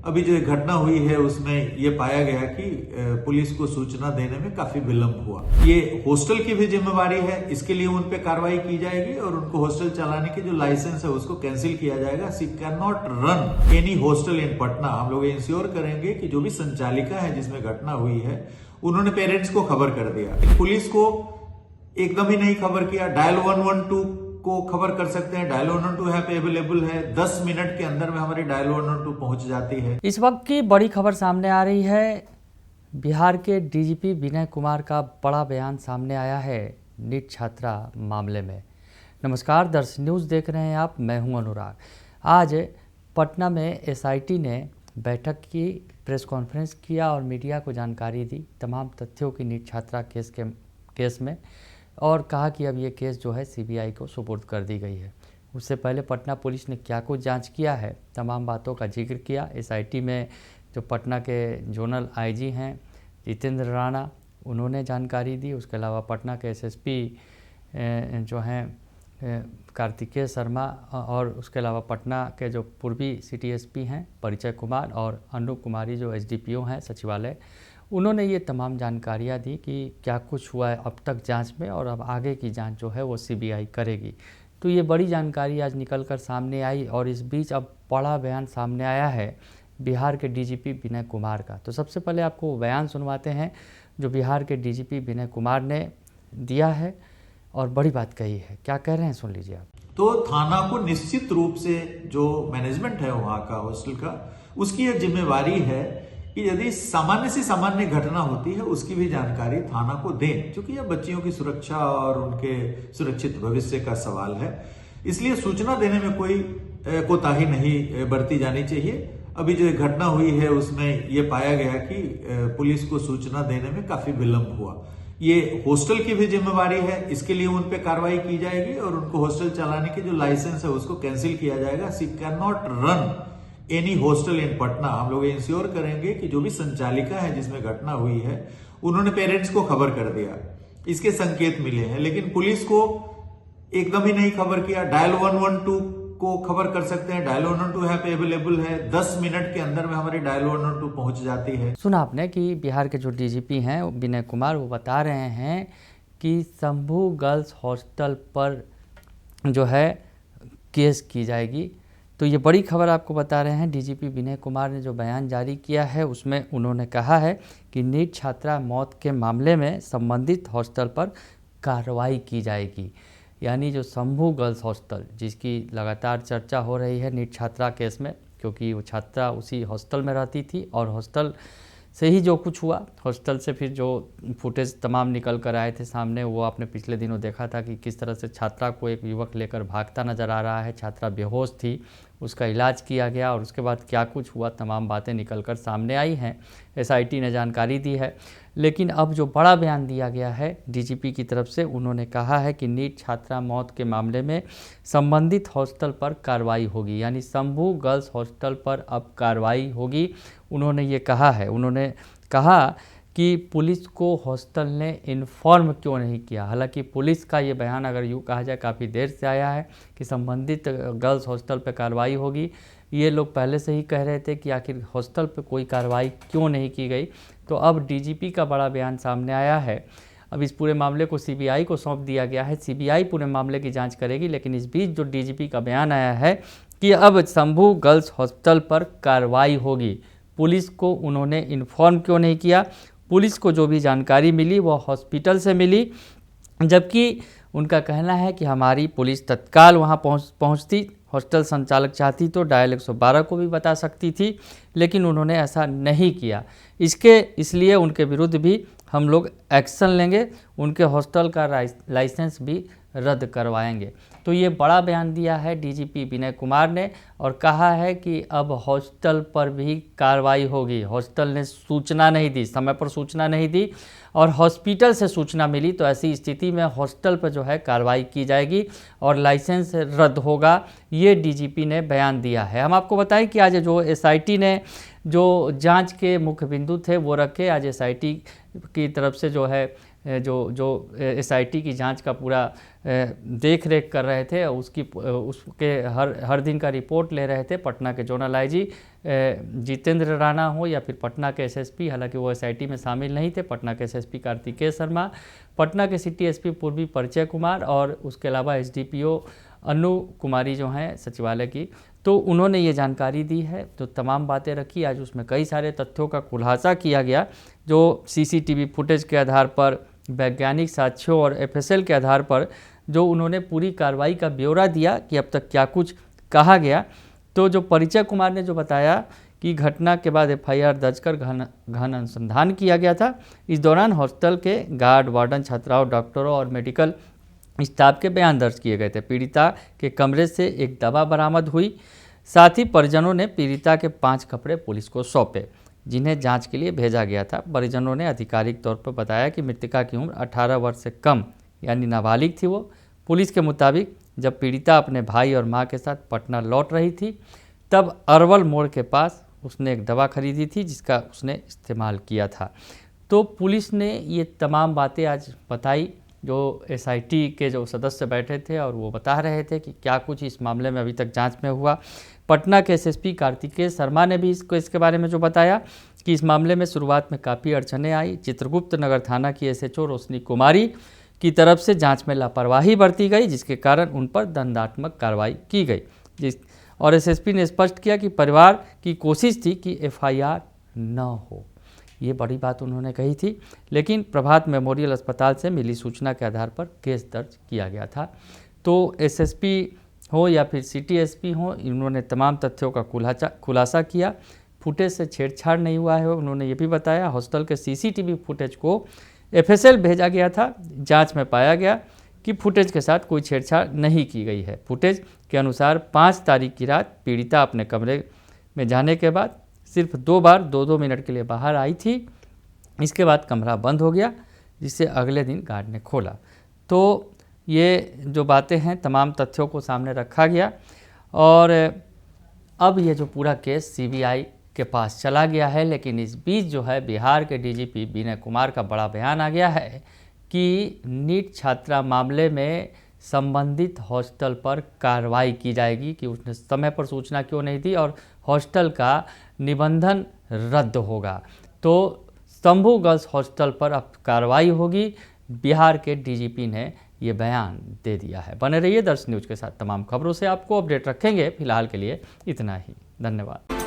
अभी जो घटना हुई है उसमें ये पाया गया कि पुलिस को सूचना देने में काफी विलंब हुआ। ये हॉस्टल की भी जिम्मेवारी है, इसके लिए उन पे कार्रवाई की जाएगी और उनको हॉस्टल चलाने की जो लाइसेंस है उसको कैंसिल किया जाएगा। She can not run any hostel in Patna. हम लोग इंश्योर करेंगे कि जो भी संचालिका है जिसमें घटना हुई है उन्होंने पेरेंट्स को खबर कर दिया। पुलिस को एकदम ही नहीं खबर किया, डायल 112 को खबर कर सकते हैं। डायल 112 यहाँ पे अवेलेबल है, 10 मिनट के अंदर में हमारी डायल 112 पहुंच जाती है। इस वक्त की बड़ी खबर सामने आ रही है। बिहार के डीजीपी विनय कुमार का बड़ा बयान सामने आया है नीट छात्रा मामले में। नमस्कार, दर्श न्यूज़ देख रहे हैं आप, मैं हूं अनुराग। आज पटना में एसआईटी ने बैठक की, प्रेस कॉन्फ्रेंस किया और मीडिया को जानकारी दी तमाम तथ्यों की नीट छात्रा केस में, और कहा कि अब ये केस जो है सीबीआई को सुपुर्द कर दी गई है। उससे पहले पटना पुलिस ने क्या कुछ जांच किया है, तमाम बातों का जिक्र किया। एसआईटी में जो पटना के जोनल आईजी हैं जितेंद्र राणा, उन्होंने जानकारी दी। उसके अलावा पटना के एसएसपी जो हैं कार्तिकेय शर्मा, और उसके अलावा पटना के जो पूर्वी सिटी एसपी हैं परिचय कुमार, और अनु कुमारी जो एसडीपीओ हैं सचिवालय, उन्होंने ये तमाम जानकारियाँ दी कि क्या कुछ हुआ है अब तक जांच में, और अब आगे की जांच जो है वो सीबीआई करेगी। तो ये बड़ी जानकारी आज निकल कर सामने आई, और इस बीच अब बड़ा बयान सामने आया है बिहार के डीजीपी विनय कुमार का। तो सबसे पहले आपको बयान सुनवाते हैं जो बिहार के डीजीपी विनय कुमार ने दिया है, और बड़ी बात कही है। क्या कह रहे हैं, सुन लीजिए आप। तो थाना को निश्चित रूप से जो मैनेजमेंट है वहां का हॉस्टल का, उसकी यह जिम्मेवारी है कि यदि सामान्य से सामान्य घटना होती है उसकी भी जानकारी थाना को दें, क्योंकि यह बच्चियों की सुरक्षा और उनके सुरक्षित भविष्य का सवाल है। इसलिए सूचना देने में कोई कोताही नहीं बरती जानी चाहिए। अभी जो घटना हुई है उसमें यह पाया गया कि पुलिस को सूचना देने में काफी विलंब हुआ। ये हॉस्टल की भी जिम्मेवारी है, इसके लिए उन पे कार्रवाई की जाएगी और उनको हॉस्टल चलाने की जो लाइसेंस है उसको कैंसिल किया जाएगा। She can not run any hostel in Patna. हम लोग इंश्योर करेंगे कि जो भी संचालिका है जिसमें घटना हुई है उन्होंने पेरेंट्स को खबर कर दिया, इसके संकेत मिले हैं, लेकिन पुलिस को एकदम ही नहीं खबर किया। डायल 112 को खबर कर सकते हैं। डायल 112 यहाँ पे अवेलेबल है, 10 मिनट के अंदर में हमारी डायल 112 पहुंच जाती है। सुना आपने कि बिहार के जो डीजीपी हैं विनय कुमार, वो बता रहे हैं कि शंभू गर्ल्स हॉस्टल पर जो है केस की जाएगी। तो ये बड़ी खबर आपको बता रहे हैं। डीजीपी विनय कुमार ने जो बयान जारी किया है उसमें उन्होंने कहा है कि नीट छात्रा मौत के मामले में संबंधित हॉस्टल पर कार्रवाई की जाएगी। यानी जो शंभू गर्ल्स हॉस्टल, जिसकी लगातार चर्चा हो रही है नीट छात्रा केस में, क्योंकि वो छात्रा उसी हॉस्टल में रहती थी और हॉस्टल से ही जो कुछ हुआ, हॉस्टल से फिर जो फुटेज तमाम निकल कर आए थे सामने, वो आपने पिछले दिनों देखा था कि किस तरह से छात्रा को एक युवक लेकर भागता नज़र आ रहा है। छात्रा बेहोश थी, उसका इलाज किया गया, और उसके बाद क्या कुछ हुआ तमाम बातें निकल कर सामने आई हैं। एसआईटी ने जानकारी दी है। लेकिन अब जो बड़ा बयान दिया गया है डीजीपी की तरफ से, उन्होंने कहा है कि नीट छात्रा मौत के मामले में संबंधित हॉस्टल पर कार्रवाई होगी। यानी शंभू गर्ल्स हॉस्टल पर अब कार्रवाई होगी, उन्होंने ये कहा है। उन्होंने कहा कि पुलिस को हॉस्टल ने इन्फॉर्म क्यों नहीं किया। हालांकि पुलिस का ये बयान, अगर यूँ कहा जाए, काफ़ी देर से आया है कि संबंधित गर्ल्स हॉस्टल पर कार्रवाई होगी। ये लोग पहले से ही कह रहे थे कि आखिर हॉस्टल पर कोई कार्रवाई क्यों नहीं की गई। तो अब डीजीपी का बड़ा बयान सामने आया है। अब इस पूरे मामले को सीबीआई को सौंप दिया गया है। सीबीआई पूरे मामले की जांच करेगी। लेकिन इस बीच जो डीजीपी का बयान आया है कि अब शंभू गर्ल्स हॉस्टल पर कार्रवाई होगी, पुलिस को उन्होंने इन्फॉर्म क्यों नहीं किया। पुलिस को जो भी जानकारी मिली वो हॉस्पिटल से मिली, जबकि उनका कहना है कि हमारी पुलिस तत्काल वहां पहुंचती। हॉस्टल संचालक चाहती तो डायल 112 को भी बता सकती थी, लेकिन उन्होंने ऐसा नहीं किया। इसलिए उनके विरुद्ध भी हम लोग एक्शन लेंगे, उनके हॉस्टल का लाइसेंस भी रद्द करवाएंगे। तो ये बड़ा बयान दिया है डीजीपी विनय कुमार ने, और कहा है कि अब हॉस्टल पर भी कार्रवाई होगी। हॉस्टल ने सूचना नहीं दी, समय पर सूचना नहीं दी, और हॉस्पिटल से सूचना मिली, तो ऐसी स्थिति में हॉस्टल पर जो है कार्रवाई की जाएगी और लाइसेंस रद्द होगा। ये डीजीपी ने बयान दिया है। हम आपको बताएं कि आज जो एसआईटी ने जो जांच के मुख्य बिंदु थे वो रखे। आज एसआईटी की तरफ से जो है जो SIT की जांच का पूरा देख रेख कर रहे थे, उसके हर दिन का रिपोर्ट ले रहे थे, पटना के जोनल IG जितेंद्र राणा हो या फिर पटना के SSP, हालांकि वो SIT में शामिल नहीं थे, पटना के SSP कार्तिकेय शर्मा, पटना के City SP पूर्वी परिचय कुमार और उसके अलावा SDPO अनु कुमारी जो हैं सचिवालय की, तो उन्होंने ये जानकारी दी है। तो तमाम बातें रखी, आज उसमें कई सारे तथ्यों का खुलासा किया गया, जो CCTV फुटेज के आधार पर, वैज्ञानिक साक्ष्यों और FSL के आधार पर जो उन्होंने पूरी कार्रवाई का ब्यौरा दिया कि अब तक क्या कुछ कहा गया। तो जो परिचय कुमार ने जो बताया कि घटना के बाद FIR दर्ज कर गहन अनुसंधान किया गया था। इस दौरान हॉस्टल के गार्ड, वार्डन, छात्राओं, डॉक्टरों और मेडिकल स्टाफ के बयान दर्ज किए गए थे। पीड़िता के कमरे से एक दवा बरामद हुई। साथ ही परिजनों ने पीड़िता के 5 कपड़े पुलिस को सौंपे, जिन्हें जांच के लिए भेजा गया था। परिजनों ने आधिकारिक तौर पर बताया कि मृतका की उम्र 18 वर्ष से कम यानी नाबालिग थी। वो पुलिस के मुताबिक जब पीड़िता अपने भाई और मां के साथ पटना लौट रही थी, तब अरवल मोड़ के पास उसने एक दवा खरीदी थी जिसका उसने इस्तेमाल किया था। तो पुलिस ने ये तमाम बातें आज बताई, जो SIT के जो सदस्य बैठे थे और वो बता रहे थे कि क्या कुछ इस मामले में अभी तक जांच में हुआ। पटना के SSP कार्तिकेय शर्मा ने भी इसके बारे में जो बताया कि इस मामले में शुरुआत में काफ़ी अड़चनें आई। चित्रगुप्त नगर थाना की SHO रोशनी कुमारी की तरफ से जांच में लापरवाही बरती गई, जिसके कारण उन पर दंडात्मक कार्रवाई की गई। और SSP ने स्पष्ट किया कि परिवार की कोशिश थी कि FIR न हो, ये बड़ी बात उन्होंने कही थी, लेकिन प्रभात मेमोरियल अस्पताल से मिली सूचना के आधार पर केस दर्ज किया गया था। तो SSP हो या फिर City SP हो, इन्होंने तमाम तथ्यों का खुलासा किया। फुटेज से छेड़छाड़ नहीं हुआ है, उन्होंने ये भी बताया। हॉस्टल के CCTV फुटेज को FSL भेजा गया था। जांच में पाया गया कि फुटेज के साथ कोई छेड़छाड़ नहीं की गई है। फुटेज के अनुसार 5 तारीख की रात पीड़िता अपने कमरे में जाने के बाद सिर्फ 2 बार 2-2 मिनट के लिए बाहर आई थी। इसके बाद कमरा बंद हो गया, जिसे अगले दिन गार्ड ने खोला। तो ये जो बातें हैं, तमाम तथ्यों को सामने रखा गया और अब ये जो पूरा केस CBI के पास चला गया है। लेकिन इस बीच जो है बिहार के DGP विनय कुमार का बड़ा बयान आ गया है कि नीट छात्रा मामले में संबंधित हॉस्टल पर कार्रवाई की जाएगी कि उसने समय पर सूचना क्यों नहीं दी और हॉस्टल का निबंधन रद्द होगा। तो शंभू गर्ल्स हॉस्टल पर अब कार्रवाई होगी। बिहार के DGP ने ये बयान दे दिया है। बने रहिए दर्श न्यूज़ के साथ, तमाम खबरों से आपको अपडेट रखेंगे। फिलहाल के लिए इतना ही, धन्यवाद।